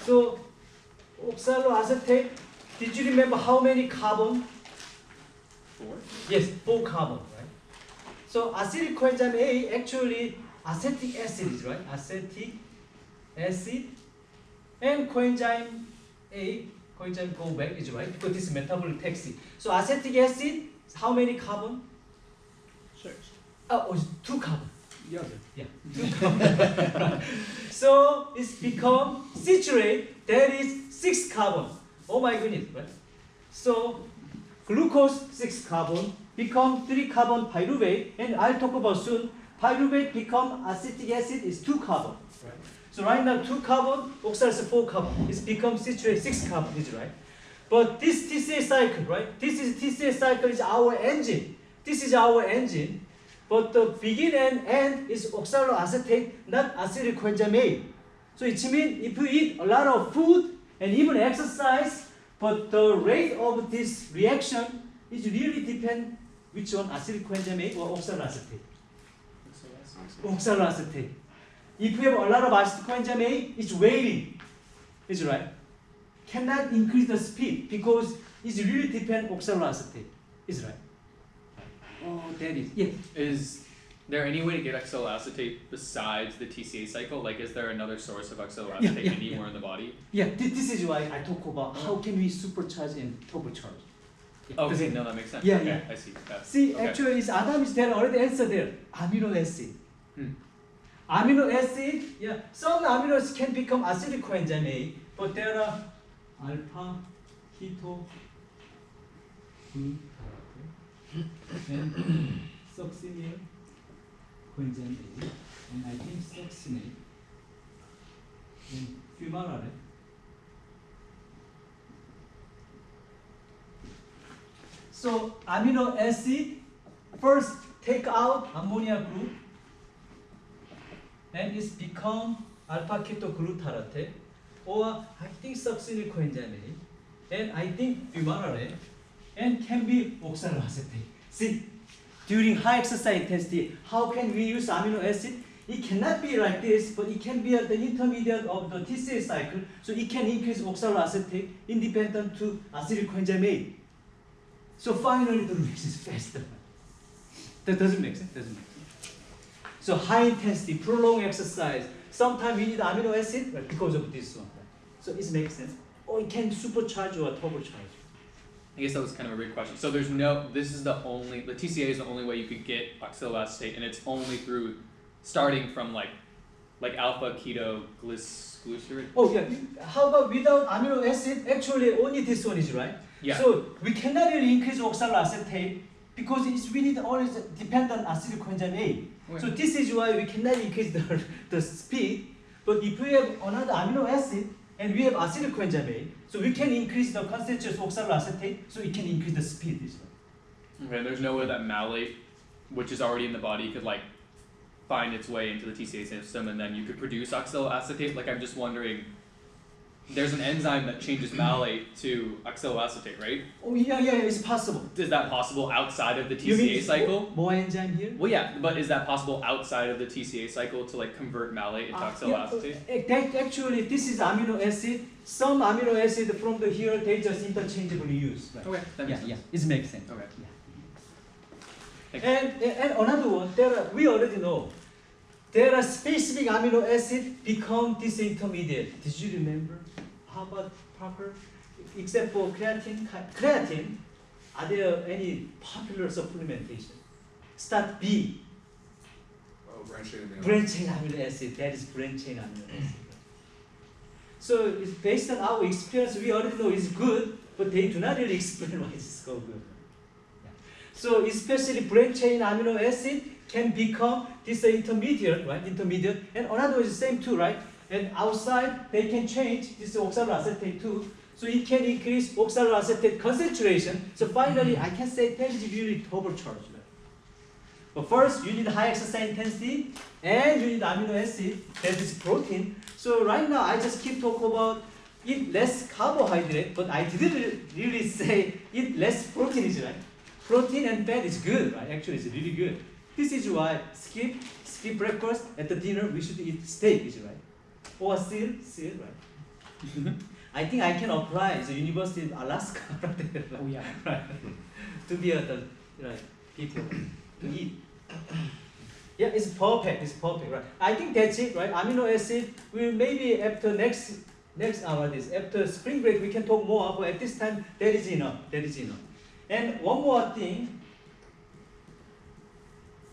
So oxaloacetate, did you remember how many carbon? 4? Yes, 4 carbon, right? So acylic coenzyme A actually acetic acid is right. Acetic acid and coenzyme A, coenzyme go back is right because this is metabolic taxi. So acetic acid, how many carbon? 6. Oh, it's 2 carbon. Yeah. Yeah, 2 carbon. So it's become citrate, that is 6 carbon. Oh my goodness, right? So glucose 6 carbon become 3 carbon pyruvate, and I'll talk about soon. Pyruvate become acetic acid is 2 carbon. Right? So right now 2 carbon, oxalase 4 carbon. It's become citrate 6 carbon, is right? But this TCA cycle, right? This is TCA cycle is our engine. This is our engine. But the begin and end is oxaloacetate, not acylic coenzyme A. So it means if you eat a lot of food and even exercise, but the rate of this reaction is really depend which one, acylic coenzyme A or oxaloacetate. Oxaloacetate. If you have a lot of acylic coenzyme A, it's waiting. Is right? Cannot increase the speed because it's really depend oxaloacetate. Is right? Oh, that is. Yeah. Is there any way to get oxaloacetate besides the TCA cycle? Like, is there another source of oxaloacetate anywhere in the body? Yeah, this is why I talk about how can we supercharge and turbocharge. Yeah, Okay, no, that makes sense. Yeah, okay, yeah. I see. That's, See, okay. actually, it's Adam is there already answered there. Amino acid. Amino acid, yeah. Some amino acids can become acylic coenzyme A, but there are alpha, keto, and succinyl coenzyme A, and I think succinate, and fumarate. So amino acid first take out ammonia group, and it's become alpha ketoglutarate, or I think succinyl coenzyme A, and I think fumarate, and can be oxaloacetate. See, during high exercise intensity, how can we use amino acid? It cannot be like this, but it can be at the intermediate of the TCA cycle, so it can increase oxaloacetate independent to acylic coenzyme A. So finally, the reaction is faster. That doesn't make sense. Doesn't make sense. So high intensity, prolonged exercise. Sometimes we need amino acid because of this one. So it makes sense. Or it can supercharge or turbocharge. I guess that was kind of a weird question. So there's no, this is the only, the TCA is the only way you could get oxaloacetate, and it's only through starting from like alpha keto glycerate. Oh yeah. How about without amino acid? Actually, only this one is right. Yeah. So we cannot really increase oxaloacetate because we need always depend on acylic coenzyme A. Okay. So this is why we cannot increase the speed. But if we have another amino acid and we have acylic coenzyme A, so we can increase the concentration of oxaloacetate, so it can increase the speed. Okay, there's no way that malate, which is already in the body, could like find its way into the TCA system and then you could produce oxaloacetate. Like, I'm just wondering, there's an enzyme that changes malate to oxaloacetate, right? Oh yeah, it's possible. Is that possible outside of the You mean TCA cycle? more enzyme here? Well, yeah, but is that possible outside of the TCA cycle to like convert malate into oxaloacetate? Actually, this is amino acid. Some amino acid from the here they just interchangeably use. Right? Okay, that makes sense. It makes sense. Okay. And another one, we already know. There are specific amino acid become this intermediate. Did you remember? How about proper? Except for creatine. Creatine, are there any popular supplementation? Start B. Oh, branch chain amino. Branch chain amino acid. That is branch chain amino acid. So it's based on our experience, we already know it's good, but they do not really explain why it's so good. Yeah. So especially branch chain amino acid can become this intermediate, right? Intermediate, and another is the same too, right? And outside they can change this oxaloacetate too, so it can increase oxaloacetate concentration. So finally, I can say that is really turbocharged. But first, you need high exercise intensity, and you need amino acid, that is protein. So right now, I just keep talking about eat less carbohydrate, but I didn't really say eat less protein, is right? Protein and fat is good, right? Actually, it's really good. This is why skip breakfast. At the dinner, we should eat steak, is right? Or seal, right? I think I can apply the University of Alaska Oh yeah. to be the people to eat. Yeah, it's perfect. It's perfect, right? I think that's it, right? Amino acid. We maybe after next hour after spring break we can talk more. But at this time, that is enough. That is enough. And one more thing.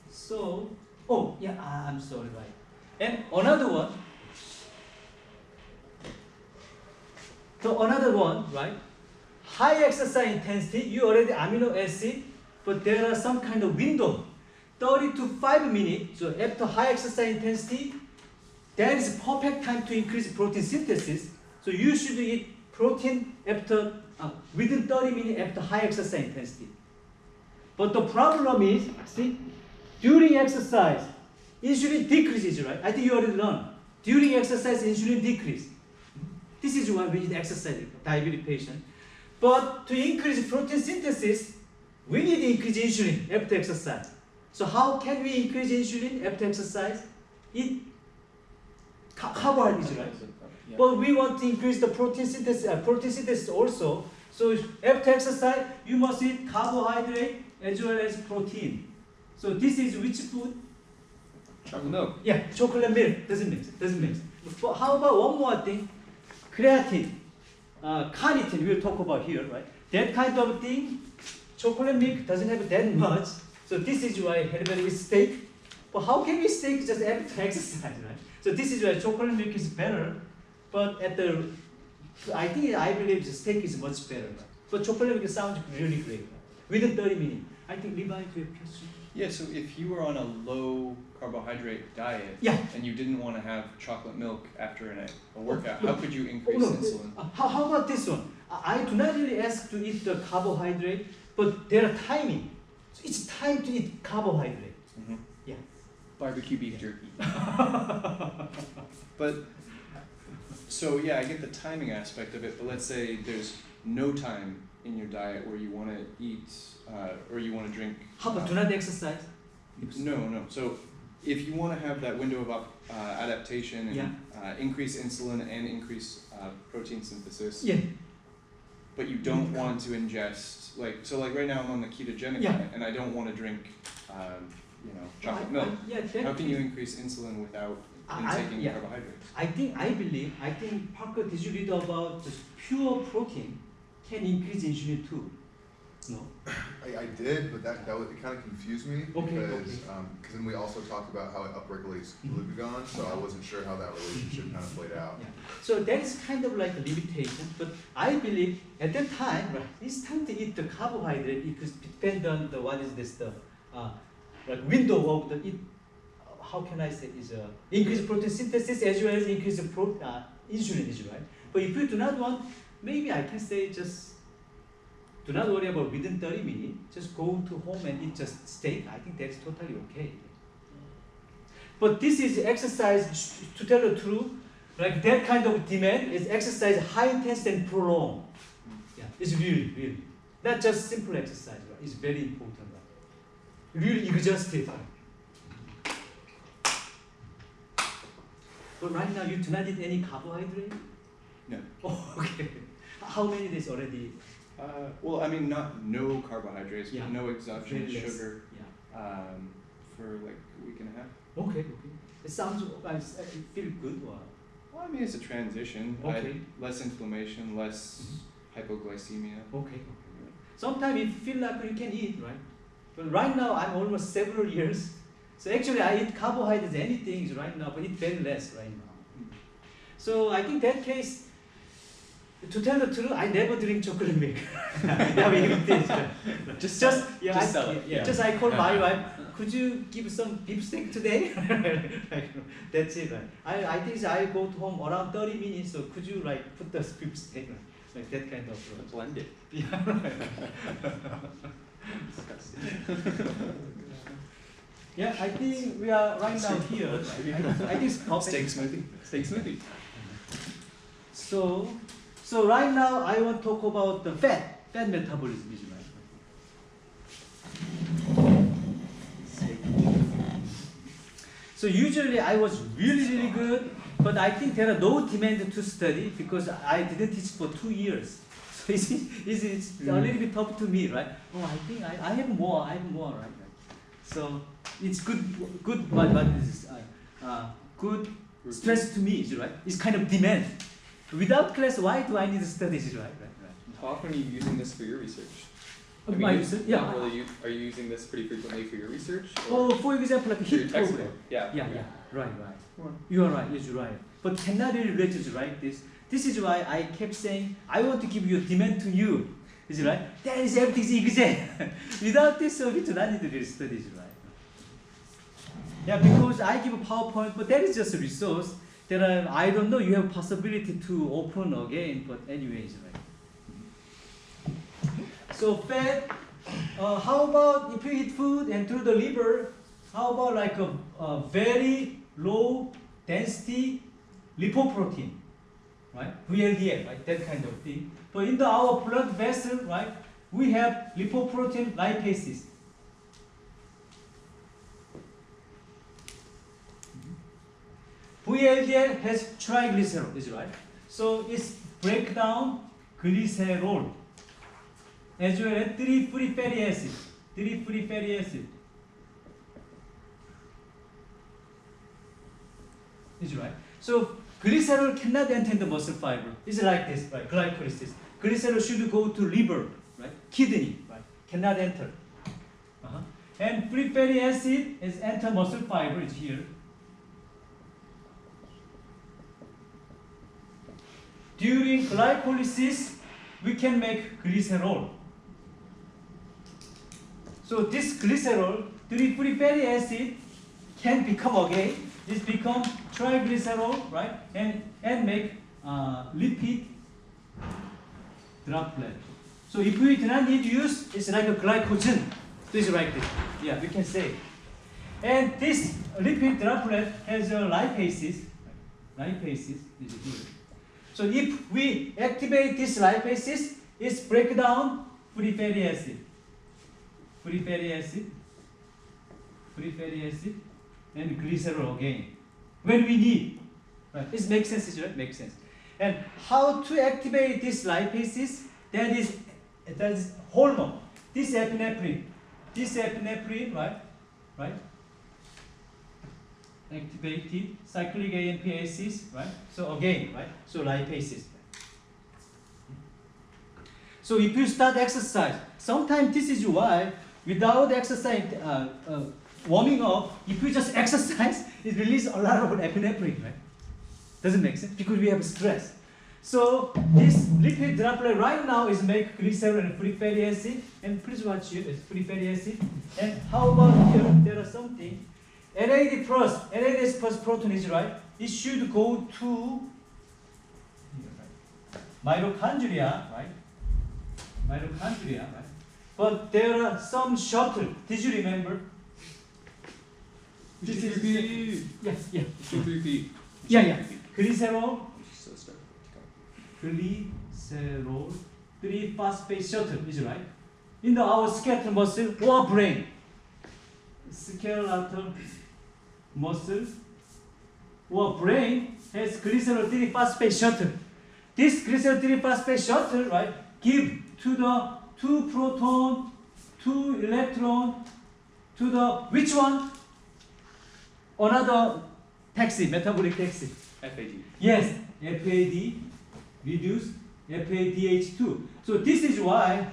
So, oh yeah, I'm sorry, right? And another one. So another one, right? High exercise intensity, you already amino acid, but there are some kind of window, 30 to 5 minutes. So after high exercise intensity, that is perfect time to increase protein synthesis. So you should eat protein after within 30 minutes after high exercise intensity. But the problem is, see, during exercise, insulin decreases, right? I think you already learned. During exercise, insulin decrease. This is why we need exercise, diabetic patient. But to increase protein synthesis, we need to increase insulin after exercise. So how can we increase insulin after exercise? Eat carbohydrates, right? Yeah. But we want to increase the protein synthesis also. So after exercise, you must eat carbohydrate as well as protein. So this is which food? Chocolate milk. Yeah, chocolate milk doesn't mix. But how about one more thing? Creatine, carnitine. We'll talk about here, right? That kind of thing. Chocolate milk doesn't have that much. So this is why everybody eats steak. But how can we steak just after exercise, right? So this is why chocolate milk is better. But I believe the steak is much better. Right? But chocolate milk sounds really great. Right? Within 30 minutes. I think Levi, do you have question? Yeah, so if you were on a low carbohydrate diet Yeah. and you didn't want to have chocolate milk after a workout, how could you increase no. insulin? How about this one? I do not really ask to eat the carbohydrate, but there are timing. So it's time to eat carbohydrate. Mhm. Yeah. Barbecue beef jerky. But, so yeah, I get the timing aspect of it, but let's say there's no time in your diet where you want to eat or you want to drink. How about do not exercise? No. So if you want to have that window of adaptation and increase insulin and increase protein synthesis, Yeah. but you don't want to ingest, like right now I'm on the ketogenic diet and I don't want to drink, chocolate milk. How can you increase insulin without intaking carbohydrates? I think Parker, did you read about just pure protein can increase insulin too? No. I did, but it kind of confused me because then we also talked about how it upregulates glucagon, so I wasn't sure how that relationship kind of played out. Yeah. So that is kind of like a limitation, but I believe at that time, right, it's time to eat the carbohydrate because depend on the window of the how can I say is increase protein synthesis as well as increase the insulin is right. But if you do not want, maybe I can say just do not worry about within 30 minutes. Just go to home and eat just steak. I think that's totally okay. But this is exercise, to tell the truth, like that kind of demand is exercise high intensity and prolonged. Yeah, it's really. Not just simple exercise, right? It's very important, right? Really exhaustive. But right now you do not eat any carbohydrate? No. Oh, okay. How many days already? Well, I mean, not no carbohydrates, Yeah. but no exogenous Very less. sugar Yeah. for like a week and a half. Okay. It sounds, I feel good. Or? Well, I mean, it's a transition. Okay. Less inflammation, less hypoglycemia. Okay. Sometimes you feel like you can eat, right? But right now I'm almost several years. So actually I eat carbohydrates, anything is right now, but eat very less right now. So I think that case, to tell the truth, I never drink chocolate milk. Just sell it. Just I call my wife, could you give some beef steak today? That's it. Right? I think I go to home around 30 minutes, so could you put the beef steak? Like that kind of Blend it. Yeah, I think we are right now here. I think it's perfect. Steak smoothie. So right now I want to talk about the fat metabolism, is right. So usually I was really good But I think there are no demand to study because I didn't teach for 2 years. So it's a little bit tough to me, right? Oh, I think I have more, right? So it's good, what is good stress to me, right? It's kind of demand. Without class, why do I need to study, right? How often are you using this for your research? My research? Yeah. Not really, are you using this pretty frequently for your research? Oh, for example, like a for your HIT program. textbook? Yeah. Right. You are right, you're right. But cannot really relate to right this. This is why I kept saying, I want to give you a demand to you. Is it right? That is everything's exam. Without this, we do not need to really study, is it right? Yeah, because I give a PowerPoint, but that is just a resource. That I don't know, you have possibility to open again, but anyways, right? So fat, how about if you eat food and through the liver, how about like a very low density lipoprotein, right? VLDL, right? That kind of thing. But in our blood vessel, right, we have lipoprotein lipases. VLDL has triglycerol, is right? So it's break down glycerol as well as 3-free fatty acid. 3-free fatty acid. Is right? So glycerol cannot enter the muscle fiber. It's like this, right? Glycolysis. Glycerol should go to liver, right? Kidney, right? Cannot enter. And free fatty acid is enter muscle fiber, is here. During glycolysis, we can make glycerol. So this glycerol, 3-free fatty acid, can become again. This become triglycerol, right? And make lipid droplet. So if we do not need use, it's like a glycogen. This is like this. Yeah, we can say. And this lipid droplet has lipases. Lipases is here. So if we activate this lipases, it's break down free fatty acid. Free fatty acid. Free fatty acid. And glycerol again. When we need. Right? It makes sense, right? Makes sense. And how to activate this lipases? That is hormone. This epinephrine. This epinephrine, right? Activated cyclic AMP acids, right? So again, right? So lipases. So if you start exercise, sometimes this is why without exercise, warming up, if you just exercise, it releases a lot of epinephrine, right? Doesn't make sense because we have stress. So this lipid droplet right now is make glycerol and free fatty acid, and please watch it. It's free fatty acid. And how about here? There are something. NAD plus proton is right. It should go to mitochondria, right? Mitochondria, right? But there are some shuttle. Did you remember? This is yeah. Glycerol. Glycerol 3-phosphate shuttle is right. In our skeletal muscle or brain. Skeletal muscle or brain has glycerol 3-phosphate shuttle. This glycerol 3-phosphate shuttle, right, give to the 2 proton, 2 electron to the which one? Another taxi, metabolic taxi. FAD. Yes, FAD reduce FADH2. So this is why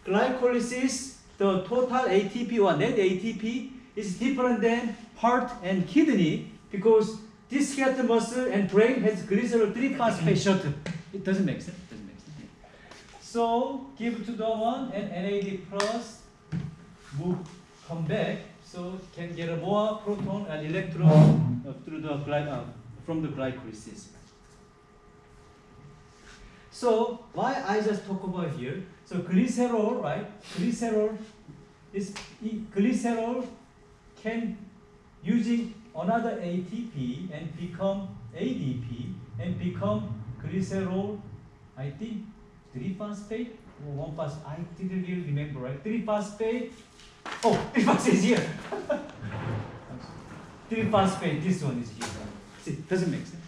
glycolysis, the total ATP or net ATP is different than heart and kidney because this skeletal muscle and brain has glycerol 3-phosphate shuttle. It doesn't make sense. So give to the one and NAD plus come back. So can get a more proton and electron through the from the glycolysis. So why I just talk about here? So glycerol, right? Glycerol can using another ATP and become ADP and become glycerol. I think 3-phosphate or 1-phosphate. I didn't really remember, right? 3-phosphate. Oh, 3-phosphate is here. 3-phosphate. This one is here. See, doesn't make sense.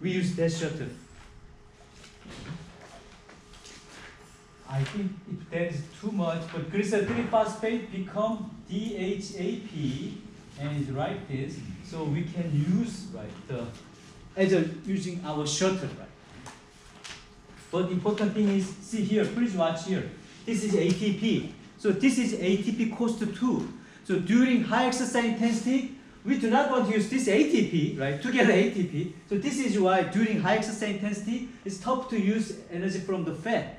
we use that shuttle. I think if that is too much, but glycerol 3-phosphate become DHAP and it's like this, so we can use using our shuttle, right? But important thing is, see here, please watch here. This is ATP. So this is ATP cost 2. So during high exercise intensity, we do not want to use this ATP, right? Together ATP. So this is why during high exercise intensity, it's tough to use energy from the fat.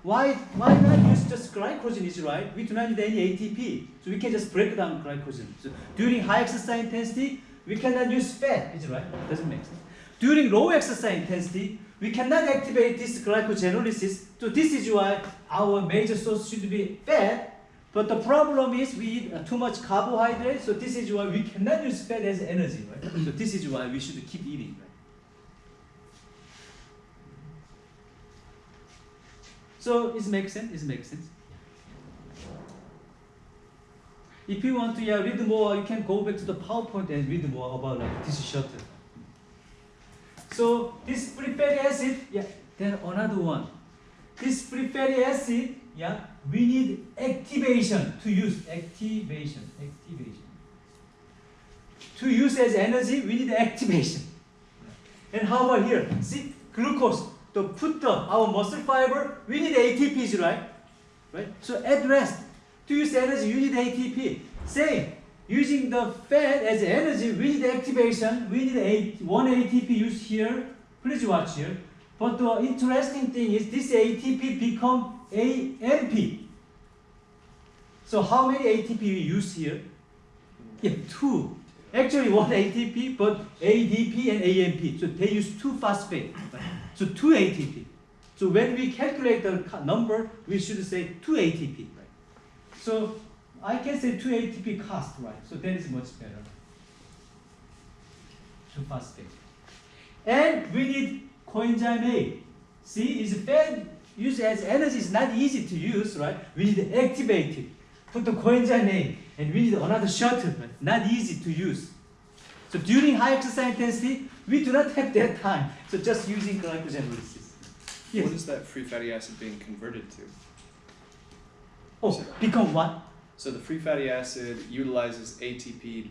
Why not use just glycogen is right? We do not need any ATP. So we can just break down glycogen. So during high exercise intensity, we cannot use fat, is right? Doesn't make sense. During low exercise intensity, we cannot activate this glycogenolysis. So this is why our major source should be fat. But the problem is we eat too much carbohydrate. So this is why we cannot use fat as energy, right? So this is why we should keep eating, right? So it makes sense. It makes sense. If you want to read more, you can go back to the PowerPoint and read more about this shuttle. So this free fatty acid, then another one. This free fatty acid, we need activation to use activation. To use as energy, we need activation. And how about here? See, glucose. To put our muscle fiber, we need ATPs, right? So at rest, to use energy, you need ATP. Same, using the fat as energy, we need activation. We need one ATP used here. Please watch here. But the interesting thing is this ATP become AMP. So how many ATP we use here? 2. Actually, one ATP, but ADP and AMP. So they use 2 phosphate. So 2 ATP. So when we calculate the number, we should say 2 ATP, right? So I can say 2 ATP cost, right? So that is much better. 2 phosphate. And we need coenzyme A. See, is fat used as energy is not easy to use, right? We need to activate it. Put the coenzyme A, and we need another shuttle, right? Not easy to use. So during high exercise intensity, we do not have that time. So just using glycogenolysis. Yes. What is that free fatty acid being converted to? Oh, become what? So the free fatty acid utilizes ATP